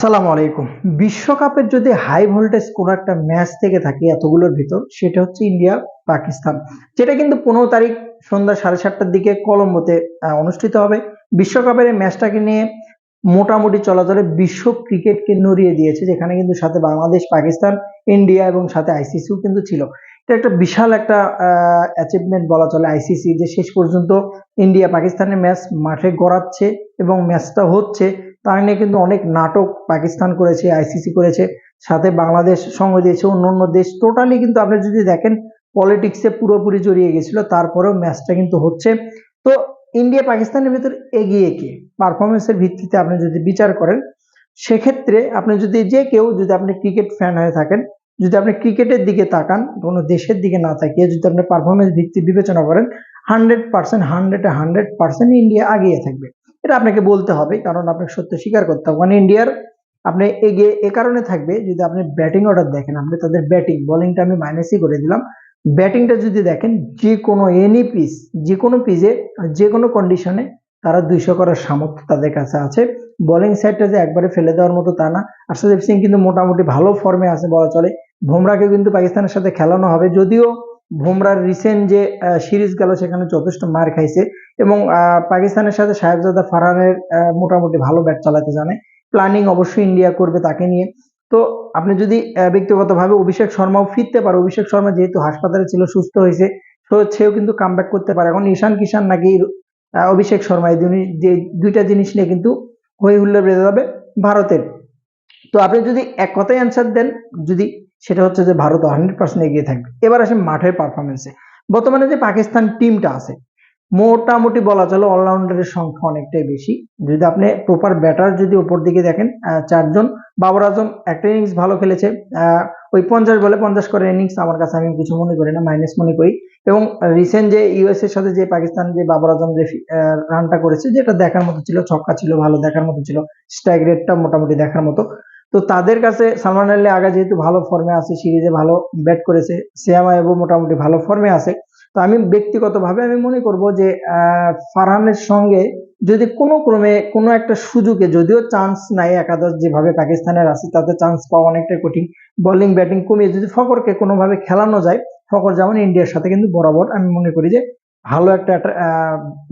আসসালামু আলাইকুম। বিশ্বকাপের যদি হাই ভোল্টেজ কোনো একটা ম্যাচ থেকে থাকে এতগুলোর ভিতর, সেটা হচ্ছে ইন্ডিয়া পাকিস্তান, যেটা কিন্তু 15 তারিখ সন্ধ্যা 7:30টার দিকে কলম্বোতে অনুষ্ঠিত হবে। বিশ্বকাপের এই ম্যাচটাকে নিয়ে মোটামুটি চলাচলে বিশ্ব ক্রিকেটকে নড়িয়ে দিয়েছে, যেখানে কিন্তু সাথে বাংলাদেশ, পাকিস্তান, ইন্ডিয়া এবং সাথে আইসিসিও কিন্তু ছিল। এটা একটা বিশাল একটা অ্যাচিভমেন্ট বলা চলে আইসিসি, যে শেষ পর্যন্ত ইন্ডিয়া পাকিস্তানের ম্যাচ মাঠে গড়াচ্ছে এবং ম্যাচটা হচ্ছে। তার নিয়ে কিন্তু অনেক নাটক পাকিস্তান করেছে, আইসিসি করেছে, সাথে বাংলাদেশ সঙ্গ দিয়েছে, অন্য অন্য দেশ টোটালি কিন্তু আপনি যদি দেখেন পলিটিক্সে পুরোপুরি জড়িয়ে গেছিল, তারপরেও ম্যাচটা কিন্তু হচ্ছে। তো ইন্ডিয়া পাকিস্তানের ভিতর এগিয়ে কে পারফরমেন্সের ভিত্তিতে আপনি যদি বিচার করেন, সেক্ষেত্রে আপনি যদি যে কেউ যদি আপনি ক্রিকেট ফ্যান হয়ে থাকেন, যদি আপনি ক্রিকেটের দিকে তাকান, কোনো দেশের দিকে না তাকিয়ে যদি আপনি পারফরমেন্স ভিত্তি বিবেচনা করেন, 100% 100% ইন্ডিয়া আগিয়ে থাকবে। এটা আপনাকে বলতে হবে, কারণ আপনাকে সত্য স্বীকার করতে হবে। মানে ইন্ডিয়ার আপনি এগিয়ে এ কারণে থাকবে, যদি আপনি ব্যাটিং অর্ডার দেখেন, আপনি তাদের ব্যাটিং বোলিংটা আমি মাইনাসই করে দিলাম, ব্যাটিংটা যদি দেখেন, যে কোনো এনি পিচ, যে কোনো পিচে, যে কোনো কন্ডিশনে তারা 200 করার সামর্থ্য তাদের কাছে আছে। বোলিং সাইডটা যে একবারে ফেলে দেওয়ার মতো তা না। আরশদীপ সিং কিন্তু মোটামুটি ভালো ফর্মে আছে বলা চলে। বুমরাকে কিন্তু পাকিস্তানের সাথে খেলানো হবে, যদিও বুমরার রিসেন্ট যে সিরিজ গেল সেখানে যথেষ্ট মার খাইছে, এবং পাকিস্তানের সাথে সাহেবজাদা ফারহানের মোটামুটি ভালো ব্যাট চালাতে জানে। প্ল্যানিং অবশ্যই ইন্ডিয়া করবে তাকে নিয়ে। তো আপনি যদি ব্যক্তিগতভাবে অভিষেক শর্মাও ফিরতে পারে, অভিষেক শর্মা যেহেতু হাসপাতালে ছিল, সুস্থ হয়েছে, তো সেও কিন্তু কামব্যাক করতে পারে। এখন ঈশান কিষান নাকি অভিষেক শর্মা, এই যে দুইটা জিনিস নিয়ে কিন্তু হই হুল্লোড় বেঁধে যাবে ভারতের। তো আপনি যদি এক কথায় অ্যান্সার দেন, যদি সেটা হচ্ছে যে ভারত 100% এগিয়ে থাকবে। এবার আসেন মাঠের পারফরমেন্সে। বর্তমানে যে পাকিস্তান টিমটা আছে, মোটামুটি বলা চলে অলরাউন্ডারের সংখ্যা অনেকটাই বেশি। যদি আপনি প্রপার ব্যাটার যদি উপর দিকে দেখেন, 4 জন। বাবর আজম একটা ইনিংস ভালো খেলেছে, ওই 50 বলে 50 করে ইনিংস আমার কাছে, আমি কিছু মনে করি না, মাইনাস মনে করি। এবং রিসেন্ট যে ইউএস এর সাথে যে পাকিস্তান যে বাবর আজম যে রানটা করেছে, যেটা দেখার মতো ছিল, ছক্কা ছিল, ভালো দেখার মতো ছিল, স্ট্রাইক রেটটা মোটামুটি দেখার মতো। তো তাদের কাছে সালমান আলী আগা যেহেতু ভালো ফর্মে আছে, সিরিজে ভালো ব্যাট করেছে, সিয়াম আইবও মোটামুটি ভালো ফর্মে আছে। তো আমি ব্যক্তিগতভাবে আমি মনে করব যে ফারহানের সঙ্গে যদি কোনো ক্রমে কোনো একটা সুযোগে, যদিও চান্স নাই একাদশ যেভাবে পাকিস্তানের আছে, তাতে চান্স পাওয়া অনেকটাই কঠিন। বোলিং ব্যাটিং কমিয়ে যদি ফকরকে কোনোভাবে খেলানো যায়, ফকর যেমন ইন্ডিয়ার সাথে কিন্তু বরাবর আমি মনে করি যে ভালো একটা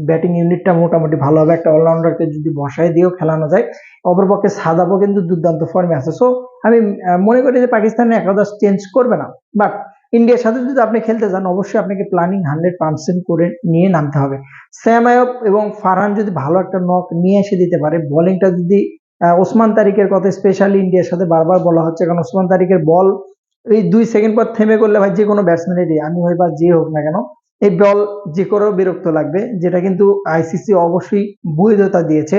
ব্যাটিং ইউনিটটা মোটামুটি ভালো হবে। একটা অলরাউন্ডারকে যদি বসায় দিয়েও খেলানো যায়, অপরপক্ষে সাদাবও কিন্তু দুর্দান্ত ফর্মে আছে। সো আমি মনে করি যে পাকিস্তানের একাদশ চেঞ্জ করবে না। বাট ইন্ডিয়ার সাথে যদি আপনি খেলতে চান, অবশ্যই আপনাকে প্ল্যানিং 100% করে নিয়ে নামতে হবে। স্যাম আইয়ুব এবং ফারহান যদি ভালো একটা নক নিয়ে এসে দিতে পারে, বোলিংটা যদি ওসমান তারিকের কথা স্পেশালি ইন্ডিয়ার সাথে বারবার বলা হচ্ছে, কারণ ওসমান তারিকের বল এই 2 সেকেন্ড পর থেমে করলে ভাই যে কোনো ব্যাটসম্যানেরই, আমি হয় বা যে হোক না কেন, এই বল যে করেও বিরক্ত লাগবে। যেটা কিন্তু আইসিসি অবশ্যই বৈধতা দিয়েছে,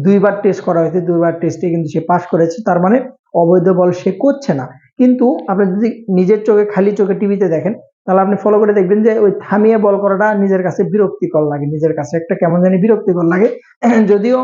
2বার টেস্ট করা হয়েছে, 2বার টেস্টে কিন্তু সে পাস করেছে, তার মানে অবৈধ বল সে করছে না। কিন্তু আপনি যদি নিজের চোখে, খালি চোখে টিভিতে দেখেন, তাহলে আপনি ফলো করে দেখবেন যে ওই থামিয়ে বল করাটা নিজের কাছে বিরক্তিকর লাগে, নিজের কাছে একটা কেমন জানি বিরক্তিকর লাগে। যদিও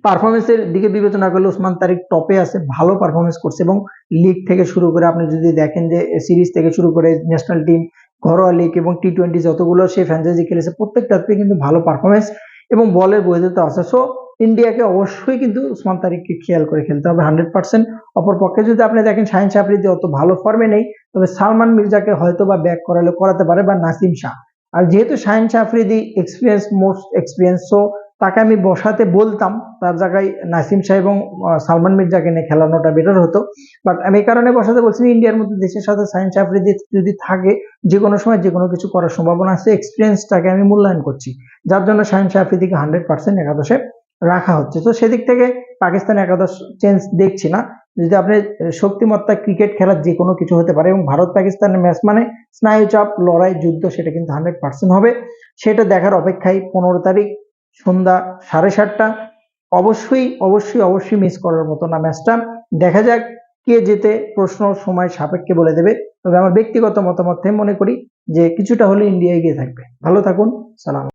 পারফরমেন্সের দিকে বিবেচনা করলে ওসমান তারিক টপে আছে, ভালো পারফরমেন্স করছে, এবং লিগ থেকে শুরু করে আপনি যদি দেখেন যে সিরিজ থেকে শুরু করে ন্যাশনাল টিম, ঘরোয়া লিগ এবং টি-20 যতগুলো সে ফ্র্যাঞ্চাইজি খেলেছে, প্রত্যেকটাতে কিন্তু ভালো পারফরমেন্স এবং বলের বৈধতা আছে। সো ইন্ডিয়াকে অবশ্যই কিন্তু ওসমান তারিককে খেয়াল করে খেলতে হবে 100%। অপর পক্ষে যদি আপনি দেখেন, শাহিন আফ্রিদি অত ভালো ফর্মে নেই, তবে সালমান মির্জাকে হয়তো বা ব্যাক করালে করাতে পারে, বা নাসিম শাহ। আর যেহেতু Shaheen Afridi experience, most experience, so তাকে আমি বসাতে বলতাম, তার জায়গায় নাসিম শাহ এবং সালমান মির্জাকে নিয়ে খেলানোটা বেটার হতো। বাট আমি এই কারণে বসাতে বলছি, ইন্ডিয়ার মধ্যে দেশের সাথে শাহিন আফ্রিদি যদি থাকে, যে কোনো সময় যে কোনো কিছু করার সম্ভাবনা আছে, এক্সপিরিয়েন্সটাকে আমি মূল্যায়ন করছি, যার জন্য শাহিন আফ্রিদিকে 100% একাদশে রাখা হচ্ছে। তো সেদিক থেকে পাকিস্তান একাদশ চেঞ্জ দেখছি না। যদি আপনি শক্তিমত্তা ক্রিকেট খেলার যে কোনো কিছু হতে পারে, এবং ভারত পাকিস্তানের ম্যাচ মানে স্নায়ুচাপ, লড়াই, যুদ্ধ, সেটা কিন্তু 100% হবে। সেটা দেখার অপেক্ষায় 15 তারিখ সন্ধ্যা 7:30টা। অবশ্যই অবশ্যই অবশ্যই মিস করার মতো না ম্যাচটা। দেখা যাক কে জেতে, প্রশ্ন সময় সাপেক্ষে বলে দেবে। তবে আমার ব্যক্তিগত মতামত থেকে মনে করি যে কিছুটা হলে ইন্ডিয়া এগিয়ে থাকবে। ভালো থাকুন, সালাম।